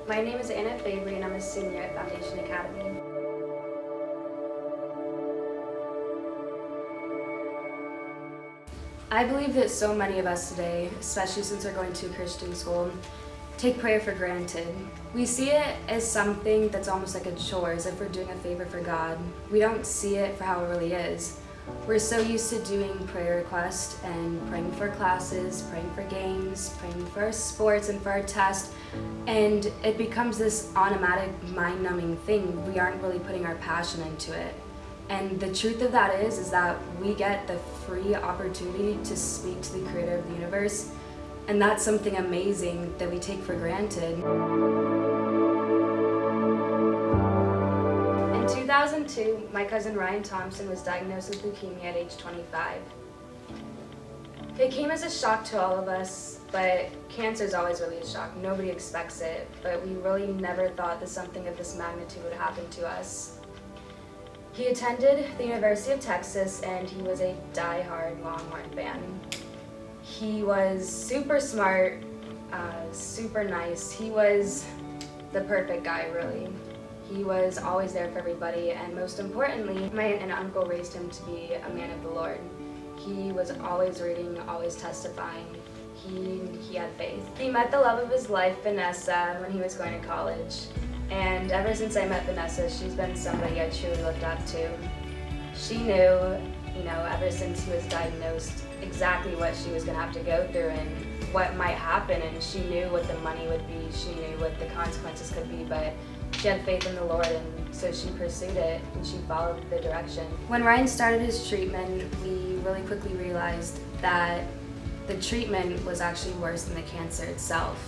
My name is Fabry and I'm a senior at Foundation Academy. I believe that so many of us today, especially since we're going to a Christian school, take prayer for granted. We see it as something that's almost like a chore, as if we're doing a favor for God. We don't see it for how it really is. We're so used to doing prayer requests and praying for classes, praying for games, praying for our sports and for our tests, and it becomes this automatic, mind-numbing thing. We aren't really putting our passion into it. And the truth of that is that we get the free opportunity to speak to the creator of the universe, and that's something amazing that we take for granted. In 2002, my cousin Ryan Thompson was diagnosed with leukemia at age 25. It came as a shock to all of us, but cancer is always really a shock. Nobody expects it, but we really never thought that something of this magnitude would happen to us. He attended the University of Texas and he was a die-hard Longhorn fan. He was super smart, super nice. He was the perfect guy, really. He was always there for everybody, and most importantly, my aunt and uncle raised him to be a man of the Lord. He was always reading, always testifying. He had faith. He met the love of his life, Vanessa, when he was going to college. And ever since I met Vanessa, she's been somebody I truly looked up to. She knew, ever since he was diagnosed, exactly what she was going to have to go through and what might happen, and she knew what the money would be, she knew what the consequences could be, but she had faith in the Lord, and so she pursued it, and she followed the direction. When Ryan started his treatment, we really quickly realized that the treatment was actually worse than the cancer itself.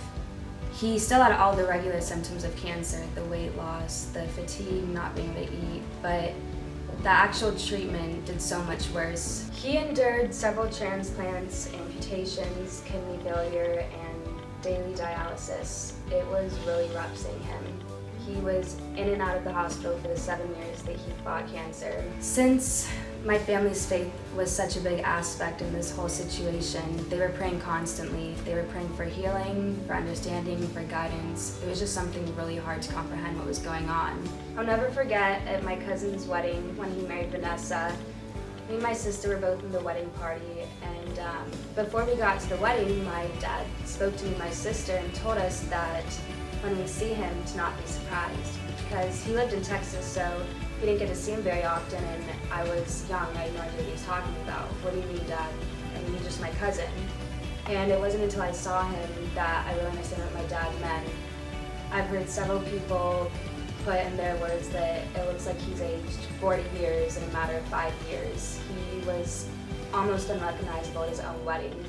He still had all the regular symptoms of cancer, the weight loss, the fatigue, not being able to eat, but the actual treatment did so much worse. He endured several transplants, amputations, kidney failure, and daily dialysis. It was really rough seeing him. He was in and out of the hospital for the 7 years that he fought cancer. Since my family's faith was such a big aspect in this whole situation, they were praying constantly. They were praying for healing, for understanding, for guidance. It was just something really hard to comprehend what was going on. I'll never forget at my cousin's wedding when he married Vanessa, me and my sister were both in the wedding party, and before we got to the wedding, my dad spoke to me and my sister and told us that when we see him to not be surprised, because he lived in Texas, so we didn't get to see him very often, and I was young. I had no idea what he was talking about. What do you mean, Dad? And he's just my cousin. And it wasn't until I saw him that I really understood what my dad meant. I've heard several people put in their words that it looks like he's aged 40 years in a matter of 5 years. He was almost unrecognizable at his own wedding.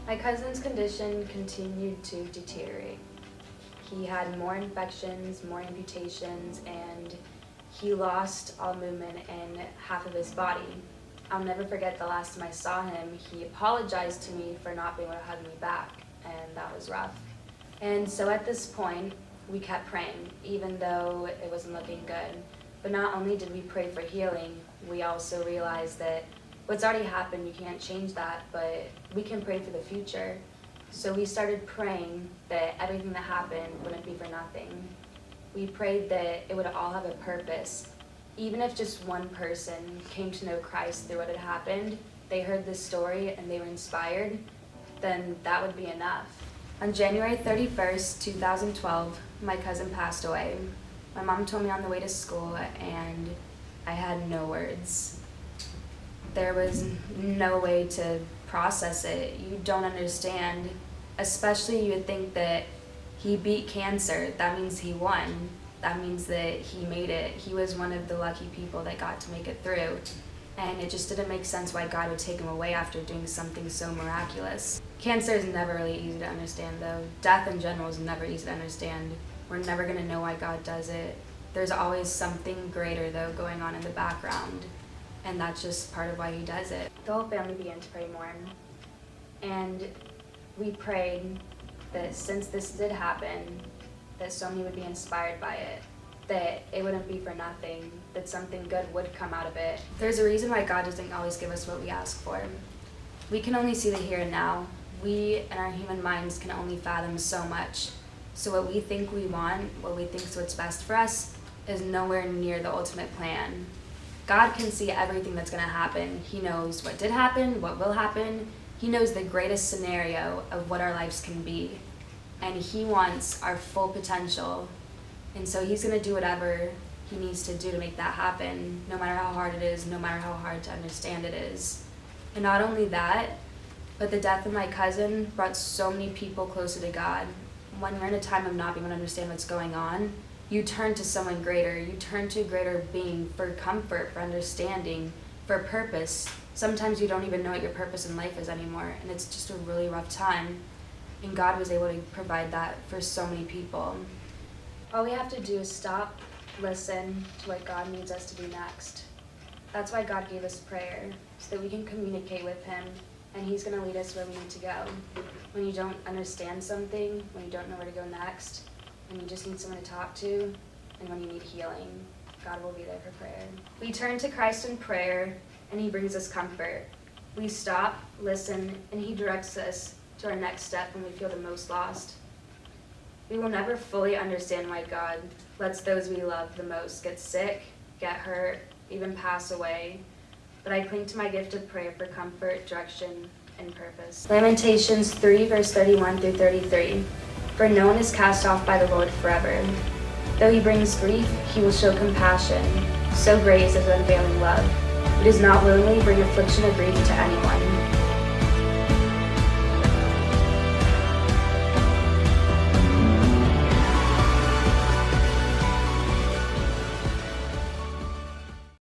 My cousin's condition continued to deteriorate. He had more infections, more amputations, and he lost all movement in half of his body. I'll never forget the last time I saw him, he apologized to me for not being able to hug me back, and that was rough. And so at this point, we kept praying, even though it wasn't looking good. But not only did we pray for healing, we also realized that what's already happened, you can't change that, but we can pray for the future. So we started praying that everything that happened wouldn't be for nothing. We prayed that it would all have a purpose. Even if just one person came to know Christ through what had happened, they heard this story and they were inspired, then that would be enough. On January 31st, 2012, my cousin passed away. My mom told me on the way to school, and I had no words. There was no way to process it. You don't understand. Especially you would think that he beat cancer. That means he won. That means that he made it. He was one of the lucky people that got to make it through. And it just didn't make sense why God would take him away after doing something so miraculous. Cancer is never really easy to understand, though. Death in general is never easy to understand. We're never going to know why God does it. There's always something greater, though, going on in the background. And that's just part of why he does it. The whole family began to pray more. And we prayed that since this did happen, that so many would be inspired by it, that it wouldn't be for nothing, that something good would come out of it. There's a reason why God doesn't always give us what we ask for. We can only see the here and now. We and our human minds can only fathom so much. So what we think we want, what we think is what's best for us, is nowhere near the ultimate plan. God can see everything that's going to happen. He knows what did happen, what will happen. He knows the greatest scenario of what our lives can be. And he wants our full potential. And so he's going to do whatever he needs to do to make that happen, no matter how hard it is, no matter how hard to understand it is. And not only that, but the death of my cousin brought so many people closer to God. When you're in a time of not being able to understand what's going on, you turn to someone greater. You turn to a greater being for comfort, for understanding, for purpose. Sometimes you don't even know what your purpose in life is anymore, and it's just a really rough time. And God was able to provide that for so many people. All we have to do is stop, listen to what God needs us to do next. That's why God gave us prayer, so that we can communicate with him, and he's going to lead us where we need to go. When you don't understand something, when you don't know where to go next, when you just need someone to talk to, and when you need healing, God will be there for prayer. We turn to Christ in prayer, and he brings us comfort. We stop, listen, and he directs us to our next step when we feel the most lost. We will never fully understand why God lets those we love the most get sick, get hurt, even pass away. But I cling to my gift of prayer for comfort, direction, and purpose. Lamentations 3, verse 31 through 33. For no one is cast off by the Lord forever. Though he brings grief, he will show compassion. So great is his unfailing love. He does not willingly bring affliction or grief to anyone.